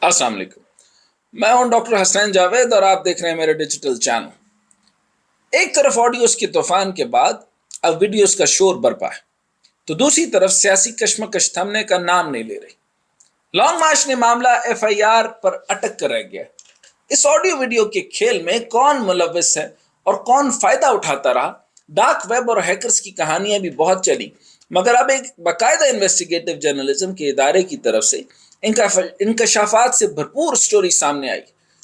अस्सलाम वालेकुम। मैं हूं डॉक्टर हसनैन जावेद और आप देख रहे हैं मेरे डिजिटल चैनल। एक तरफ ऑडियोज के तूफान के बाद अब वीडियोस का शोर बरपा है, तो दूसरी तरफ सियासी कश्मकश थमने का नाम नहीं ले रही। लॉन्ग मार्च ने मामला एफआईआर पर अटक कर रह गया। इस ऑडियो वीडियो के खेल में कौन मुलव्विस है और कौन फायदा उठाता रहा, डार्क वेब और हैकर्स की कहानियां भी बहुत चली, मगर अब एक बाकायदा इन्वेस्टिगेटिव जर्नलिज्म के इदारे की तरफ से इंकशाफात से भरपूर स्टोरी सामने आई,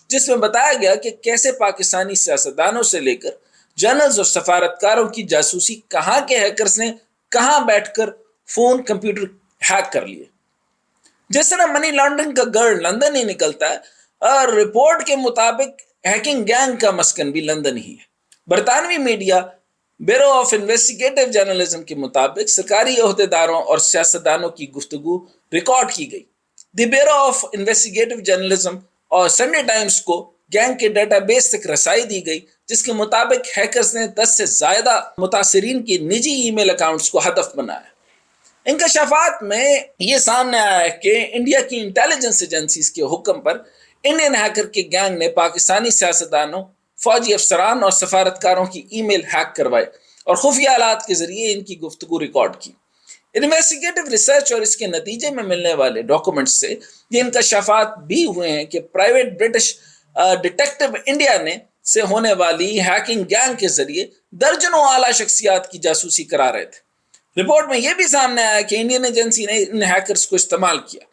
जिसमें बताया गया कि कैसे पाकिस्तानी सियासतदानों से लेकर जनरल्स और सफारतकारों की जासूसी कहाँ के हैकर्स ने कहाँ बैठकर फोन कंप्यूटर हैक कर लिए। जिस तरह मनी लॉन्ड्रिंग का गढ़ लंदन ही निकलता है, और रिपोर्ट के मुताबिक हैकिंग गैंग का मस्कन भी लंदन ही है। बरतानवी media Bureau of Investigative Journalism के मुताबिक सरकारी अहदेदारों और सियासतदानों की गुफ्तगू रिकॉर्ड की गई। The bureau of Investigative journalism और संडे टाइम्स को गैंग के डेटाबेस तक रसाई दी गई, जिसके मुताबिक हैकर्स ने 10 से ज्यादा मुतासरीन के निजी ईमेल अकाउंट्स को हदफ बनाया। इंकशाफात में यह सामने आया है कि इंडिया की इंटेलिजेंस एजेंसीज के हुक्म पर इंडियन हैकर के गैंग ने पाकिस्तानी सियासतदानों, फौजी अफसरान और सफारतकारों की ईमेल हैक करवाए और खुफिया आलात के जरिए इनकी गुफ्तगू रिकॉर्ड की। इन्वेस्टिगेटिव रिसर्च और इसके नतीजे में मिलने वाले डॉक्यूमेंट्स से ये इंकशाफात भी हुए हैं कि प्राइवेट ब्रिटिश डिटेक्टिव इंडिया ने से होने वाली हैकिंग गैंग के जरिए दर्जनों आला शख्सियात की जासूसी करा रहे थे। रिपोर्ट में यह भी सामने आया कि इंडियन एजेंसी ने इन हैकर्स को इस्तेमाल किया।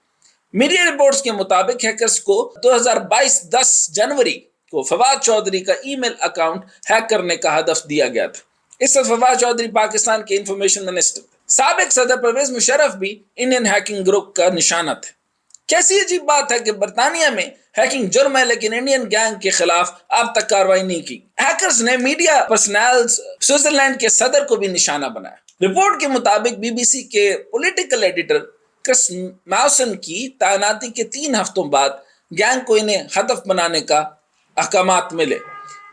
मीडिया रिपोर्ट्स के मुताबिक हैकर्स को 2022 10 जनवरी को फवाद चौधरी का ईमेल अकाउंट हैक करने का हदफ दिया गया था। इस वक्त फवाद चौधरी पाकिस्तान के इंफॉर्मेशन मिनिस्टर थे। साबिक सदर परवेज मुशर्रफ भी इंडियन हैकिंग ग्रुप का निशाना थे। कैसी अजीब बात है कि बरतानिया में हैकिंग जुर्म है, लेकिन इंडियन गैंग के खिलाफ अब तक कार्रवाई नहीं की। हैकर्स ने मीडिया पर्सनल्स स्विट्जरलैंड के सदर को भी निशाना बनाया। रिपोर्ट के मुताबिक बीबीसी के पॉलिटिकल एडिटर क्रिस मॉसन की तैनाती के 3 हफ्तों बाद गैंग को इन्हें हदफ बनाने का अहकामात मिले।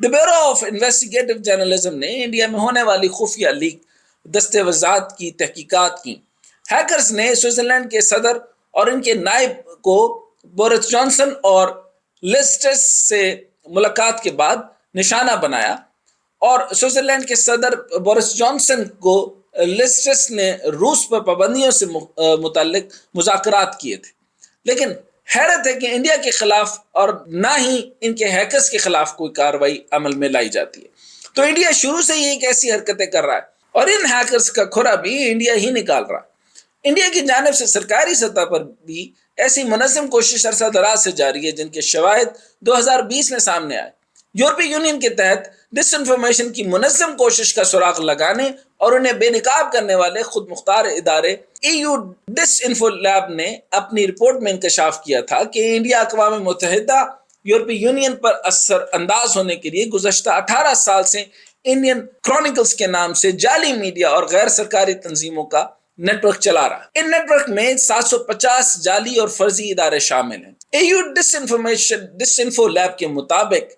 The bureau of Investigative journalism ने इंडिया में होने वाली खुफिया लीक दस्तावेजात की तहकीकात की। हैकर्स ने स्विट्जरलैंड के सदर और इनके नायब को बोरिस जॉनसन और लिज ट्रस से मुलाकात के बाद निशाना बनाया, और स्विट्जरलैंड के सदर बोरिस जॉनसन को लिज ट्रस ने रूस पर पाबंदियों से मुताल्लिक मुज़ाकरात किए थे। लेकिन हैरत है कि इंडिया के खिलाफ और ना ही इनके हैकर्स के खिलाफ कोई कार्रवाई अमल में लाई जाती है। तो इंडिया शुरू से ही एक ऐसी हरकतें कर रहा है और इन हैकर्स का खुरा भी इंडिया ही निकाल रहा है। इंडिया की जानिब से सरकारी सतह पर भी ऐसी मुनज़्ज़म कोशिश अरसा दराज से जारी है, जिनके शवाहिद 2020 में सामने आए। यूरोपीय यूनियन के तहत डिसइंफॉर्मेशन की मुनज़्ज़म कोशिश का सुराग लगाने और उन्हें बेनकाब करने वाले खुद मुख्तार इदारे EU डिसइंफो लैब ने अपनी रिपोर्ट में इंकशाफ किया था कि इंडिया अक़वाम मुत्तहिदा यूरोपीय यूनियन पर असर अंदाज होने के लिए गुज़श्ता 18 साल से इंडियन क्रॉनिकल्स के नाम से जाली मीडिया और गैर सरकारी तंजीमों का नेटवर्क चला रहा। इन नेटवर्क में 750 जाली और फर्जी इदारे शामिल हैं। EU डिसइंफो लैब के मुताबिक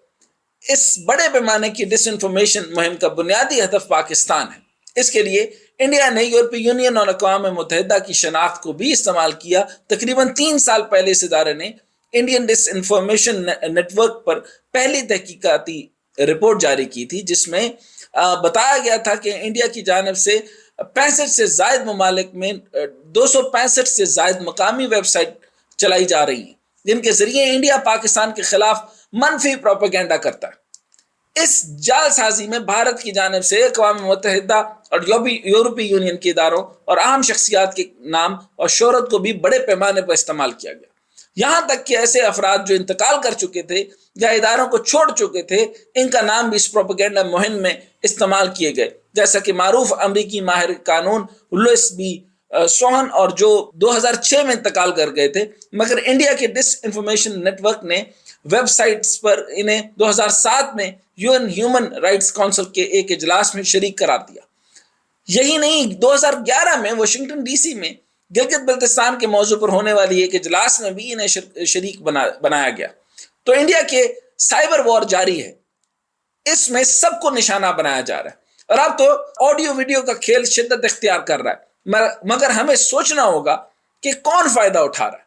इस बड़े पैमाने की डिसइंफॉर्मेशन मुहिम का बुनियादी हदफ पाकिस्तान है। इसके लिए इंडिया ने यूरोपीय यूनियन और अक़वाम मुत्तहिदा की शनाख्त को भी इस्तेमाल किया। तकरीबन 3 साल पहले इस इदारे ने इंडियन डिसइंफॉर्मेशन नेटवर्क पर पहली तहकीकाती रिपोर्ट जारी की थी, जिसमें बताया गया था कि इंडिया की जानिब से 65 से ज़ायद ममालिक में 265 से ज़ायद मकामी वेबसाइट चलाई जा रही हैं, जिनके जरिए इंडिया पाकिस्तान के खिलाफ मनफी प्रोपेगेंडा करता है। इस जालसाजी में भारत की जानिब से अक़वाम मुत्तहिदा और यूरोपीय यूनियन के इदारों और अहम शख्सियात के नाम और शोहरत को भी बड़े पैमाने पर इस्तेमाल किया गया। यहाँ तक कि ऐसे अफराद जो इंतकाल कर चुके थे या इदारों को छोड़ चुके थे, इनका नाम भी इस प्रोपेगेंडा मुहिम में इस्तेमाल किए गए, जैसा कि मारूफ अमरीकी माहिर कानून लुइस बी सोहन, और जो 2006 में इंतकाल कर गए थे, मगर इंडिया के डिसइंफॉर्मेशन नेटवर्क ने वेबसाइट्स पर इन्हें 2007 में यूएन ह्यूमन राइट्स काउंसिल के एक इजलास में शरीक करार दिया। यही नहीं, 2011 में वाशिंगटन DC में गिलगित बल्तिस्तान के मौजू पर होने वाली एक इजलास में भी इन्हें शरीक बनाया गया। तो इंडिया के साइबर वॉर जारी है, इसमें सबको निशाना बनाया जा रहा है, और अब तो ऑडियो वीडियो का खेल शिद्दत इख्तियार कर रहा है। मगर हमें सोचना होगा कि कौन फायदा उठा रहा है।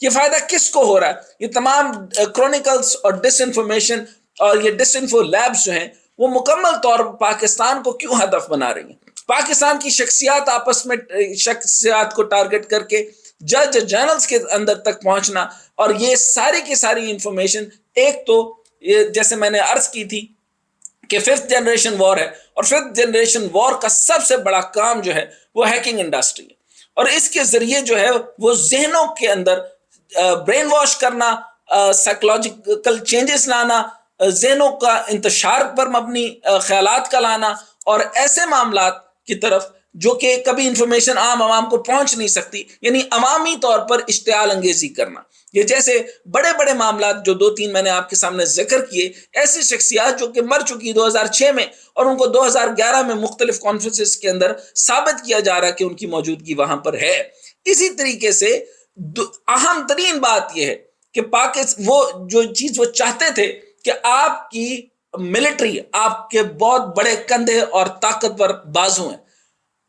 یہ فائدہ کس کو ہو رہا ہے؟ یہ تمام کرونیکلز اور ڈس انفارمیشن اور یہ ڈس انفو لیبز جو ہیں وہ مکمل طور پر پاکستان کو کیوں ہدف بنا رہی ہیں؟ پاکستان کی شخصیات آپس میں شخصیات کو ٹارگٹ کر کے جج جرنلز کے اندر تک پہنچنا، اور یہ ساری کی ساری انفارمیشن ایک تو جیسے میں نے عرض کی تھی کہ ففتھ جنریشن وار ہے، اور ففتھ جنریشن وار کا سب سے بڑا کام جو ہے وہ ہیکنگ انڈسٹری ہے، اور اس کے ذریعے جو ہے وہ ذہنوں کے اندر برین واش کرنا، سائیکولوجیکل چینجز لانا، ذہنوں کا انتشار پر مبنی خیالات کا لانا، اور ایسے معاملات کی طرف جو کہ کبھی انفارمیشن عام عوام کو پہنچ نہیں سکتی، یعنی عوامی طور پر اشتعال انگیزی کرنا۔ یہ جیسے بڑے بڑے معاملات جو 2-3 میں نے آپ کے سامنے ذکر کیے، ایسی شخصیات جو کہ مر چکی 2006 میں، اور ان کو 2011 میں مختلف کانفرنسز کے اندر ثابت کیا جا رہا ہے کہ ان کی موجودگی وہاں پر ہے۔ اسی طریقے سے اہم ترین بات یہ ہے کہ وہ جو چیز وہ چاہتے تھے کہ آپ کی ملٹری، آپ کے بہت بڑے کندھے اور طاقتور بازو ہیں،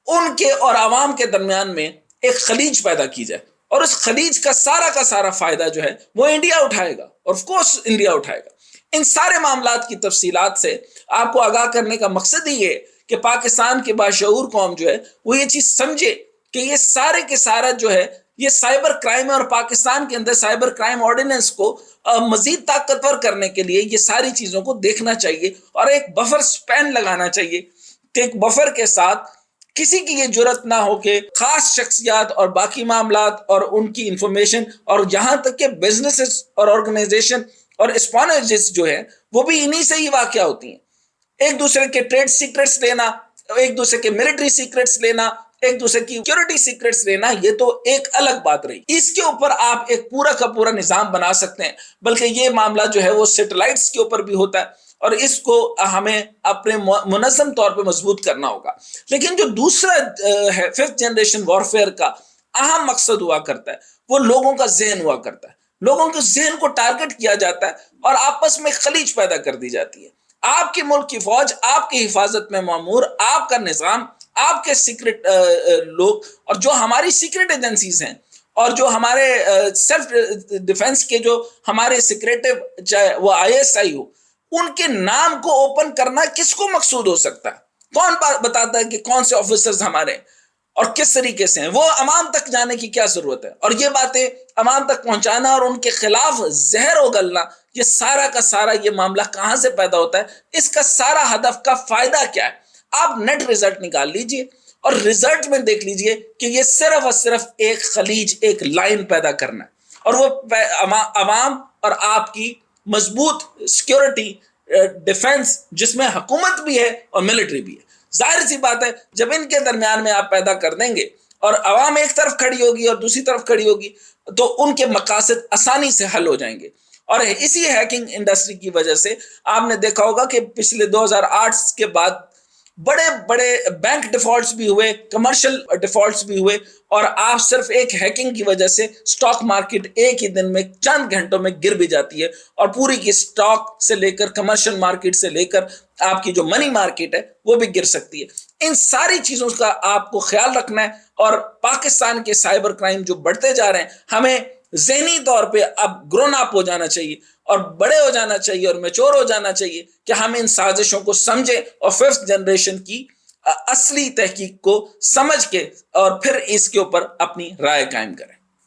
ان کے اور عوام کے درمیان میں ایک خلیج پیدا کی جائے، اور اس خلیج کا سارا فائدہ جو ہے وہ انڈیا اٹھائے گا، اور آف کورس انڈیا اٹھائے گا۔ ان سارے معاملات کی تفصیلات سے آپ کو آگاہ کرنے کا مقصد ہی یہ کہ پاکستان کے باشعور قوم جو ہے وہ یہ چیز سمجھے کہ یہ سارے کے سارا جو ہے یہ سائبر کرائم، اور پاکستان کے اندر سائبر کرائم آرڈیننس کو مزید طاقتور کرنے کے لیے یہ ساری چیزوں کو دیکھنا چاہیے، اور ایک بفر سپین لگانا چاہیے کہ ایک بفر کے ساتھ کسی کی یہ جرت نہ ہو کہ خاص شخصیات اور باقی معاملات اور ان کی انفارمیشن، اور یہاں تک کہ بزنسز اور آرگنائزیشن اور اسپانرز جو ہیں وہ بھی انہی سے ہی واقع ہوتی ہیں۔ ایک دوسرے کے ٹریڈ سیکرٹس لینا، ایک دوسرے کے ملٹری سیکرٹس لینا، ایک دوسرے کی سیکورٹی سیکرٹس لینا، یہ تو ایک الگ بات رہی۔ اس کے اوپر آپ ایک پورا کا پورا نظام بنا سکتے ہیں، بلکہ یہ معاملہ جو ہے وہ سیٹلائٹس کے اوپر بھی ہوتا ہے، اور اس کو ہمیں اپنے منظم طور پہ مضبوط کرنا ہوگا۔ لیکن جو دوسرا ہے ففتھ جنریشن وارفیئر کا اہم مقصد ہوا کرتا ہے وہ لوگوں کا ذہن ہوا کرتا ہے۔ لوگوں کے ذہن کو ٹارگٹ کیا جاتا ہے اور آپس میں خلیج پیدا کر دی جاتی ہے۔ آپ کے ملک کی فوج آپ کی حفاظت میں معمور، آپ کا نظام، آپ کے سیکرٹ لوگ، اور جو ہماری سیکرٹ ایجنسیز ہیں، اور جو ہمارے سیلف ڈیفenس کے جو ہمارے سیکریٹو، چاہے وہ ISI ہو، ان کے نام کو اوپن کرنا کس کو مقصود ہو سکتا ہے؟ کون بتاتا ہے کہ کون سے آفیسرز ہمارے اور کس طریقے سے ہیں؟ وہ عوام تک جانے کی کیا ضرورت ہے؟ اور یہ باتیں عوام تک پہنچانا اور ان کے خلاف زہر اگلنا، یہ سارا کا سارا یہ معاملہ کہاں سے پیدا ہوتا ہے؟ اس کا سارا ہدف کا فائدہ کیا ہے؟ آپ نیٹ ریزلٹ نکال لیجئے اور ریزلٹ میں دیکھ لیجئے کہ یہ صرف اور صرف ایک خلیج، ایک لائن پیدا کرنا ہے، اور وہ عوام اور آپ کی مضبوط سیکورٹی ڈیفنس، جس میں حکومت بھی ہے اور ملٹری بھی ہے۔ ظاہر سی بات ہے جب ان کے درمیان میں آپ پیدا کر دیں گے اور عوام ایک طرف کھڑی ہوگی اور دوسری طرف کھڑی ہوگی، تو ان کے مقاصد آسانی سے حل ہو جائیں گے۔ اور اسی ہیکنگ انڈسٹری کی وجہ سے آپ نے دیکھا ہوگا کہ پچھلے 2008 کے بعد بڑے بڑے بینک ڈیفالٹس بھی ہوئے، کمرشل ڈیفالٹس بھی ہوئے، اور آپ صرف ایک ہیکنگ کی وجہ سے سٹاک مارکیٹ ایک ہی دن میں چند گھنٹوں میں گر بھی جاتی ہے، اور پوری کی سٹاک سے لے کر کمرشل مارکیٹ سے لے کر آپ کی جو منی مارکیٹ ہے وہ بھی گر سکتی ہے۔ ان ساری چیزوں کا آپ کو خیال رکھنا ہے، اور پاکستان کے سائبر کرائم جو بڑھتے جا رہے ہیں، ہمیں ذہنی طور پہ اب گرون اپ ہو جانا چاہیے، اور بڑے ہو جانا چاہیے، اور میچور ہو جانا چاہیے کہ ہم ان سازشوں کو سمجھیں اور ففتھ جنریشن کی اصلی تحقیق کو سمجھ کے اور پھر اس کے اوپر اپنی رائے قائم کریں۔